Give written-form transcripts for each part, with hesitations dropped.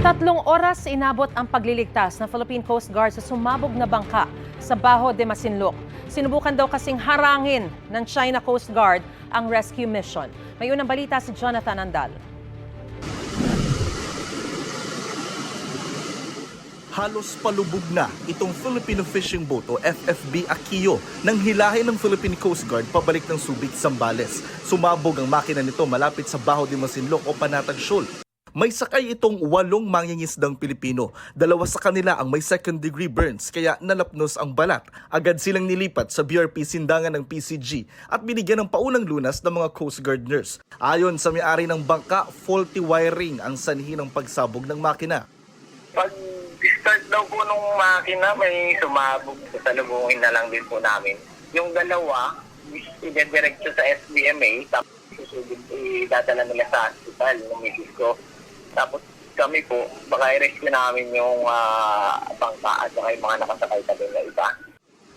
3 oras inabot ang pagliligtas ng Philippine Coast Guard sa sumabog na bangka sa Bajo de Masinloc. Sinubukan daw kasing harangin ng China Coast Guard ang rescue mission. May unang balita si Jonathan Andal. Halos palubog na itong Filipino fishing boat o FFB Aquio nang hilahin ng Philippine Coast Guard pabalik ng Subic, Zambales. Sumabog ang makina nito malapit sa Bajo de Masinloc o Panatag Shoal. May sakay itong 8 mangingisdang Pilipino. 2 sa kanila ang may second-degree burns kaya nalapnos ang balat. Agad silang nilipat sa BRP Sindangan ng PCG at binigyan ng paunang lunas ng mga Coast Guard nurse. Ayon sa may-ari ng bangka, faulty wiring ang sanhi ng pagsabog ng makina. Pag-start daw po nung makina, may sumabog. Salubungin na lang din po namin. Yung dalawa, i-diretso sa SBMA, tapos idadala nila sa hospital ng misis ko. Tapos kami po, baka i-rescue namin yung bangka at saka yung mga nakasakay tabi na iba.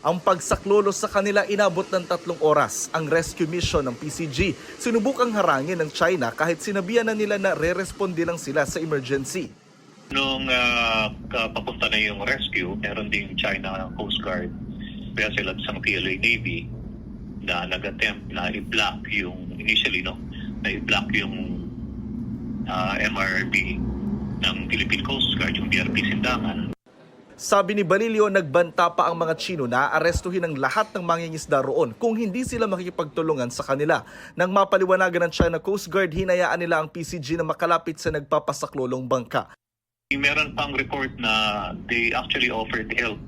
Ang pagsaklolo sa kanila inabot ng 3 oras. Ang rescue mission ng PCG sinubukang harangin ng China kahit sinabihan na nila na re-responde lang sila sa emergency. Nung papunta na yung rescue, meron ding China Coast Guard vessel at isang PLA Navy na nag-attempt na i-block yung, initially, na i-block yung MRB ng Philippine Coast Guard, yung BRP Sindangan. Sabi ni Balilio, nagbanta pa ang mga Chino na aarestuhin ang lahat ng mangingisda roon kung hindi sila makikipagtulungan sa kanila. Nang mapaliwanagan ng China Coast Guard, hinayaan nila ang PCG na makalapit sa nagpapasaklolong bangka. Meron pang report na they actually offered help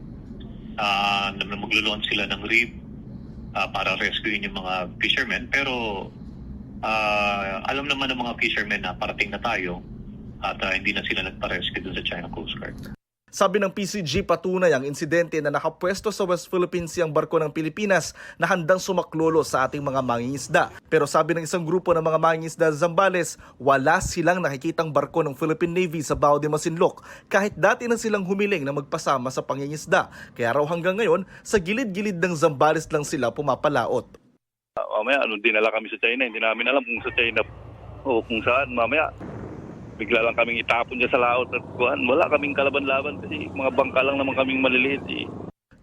na maglo-launch sila ng RIB para rescuein yung mga fishermen. Pero alam naman ng mga fishermen na parating na tayo at hindi na sila nagpa-rescue dun sa China Coast Guard. Sabi ng PCG, patunay ang insidente na nakapwesto sa West Philippine Sea ang barko ng Pilipinas na handang sumaklolo sa ating mga mangingisda. Pero sabi ng isang grupo ng mga mangingisda sa Zambales, wala silang nakikitang barko ng Philippine Navy sa Bajo de Masinloc kahit dati na silang humiling na magpasama sa pangingisda. Kaya raw hanggang ngayon, sa gilid-gilid ng Zambales lang sila pumapalaot. Mamaya, dinala kami sa China. Hindi namin alam kung sa China o kung saan. Mamaya, bigla lang kaming itapon dyan sa laot at kuhan. Wala kaming kalaban-laban kasi mga bangka lang naman kaming maliliit.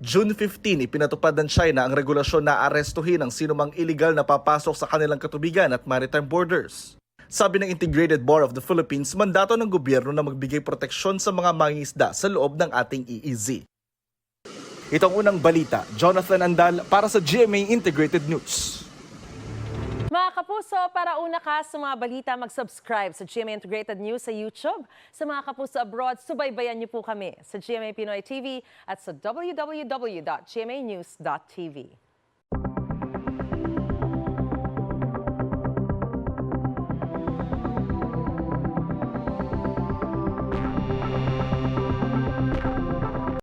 June 15, ipinatupad ng China ang regulasyon na arestuhin ang sinumang illegal na papasok sa kanilang katubigan at maritime borders. Sabi ng Integrated Bar of the Philippines, mandato ng gobyerno na magbigay proteksyon sa mga mangingisda sa loob ng ating EEZ. Ito ang unang balita. Jonathan Andal para sa GMA Integrated News. Mga kapuso, para una ka sa mga balita, mag-subscribe sa GMA Integrated News sa YouTube. Sa mga kapuso abroad, subaybayan niyo po kami sa GMA Pinoy TV at sa www.gmanews.tv.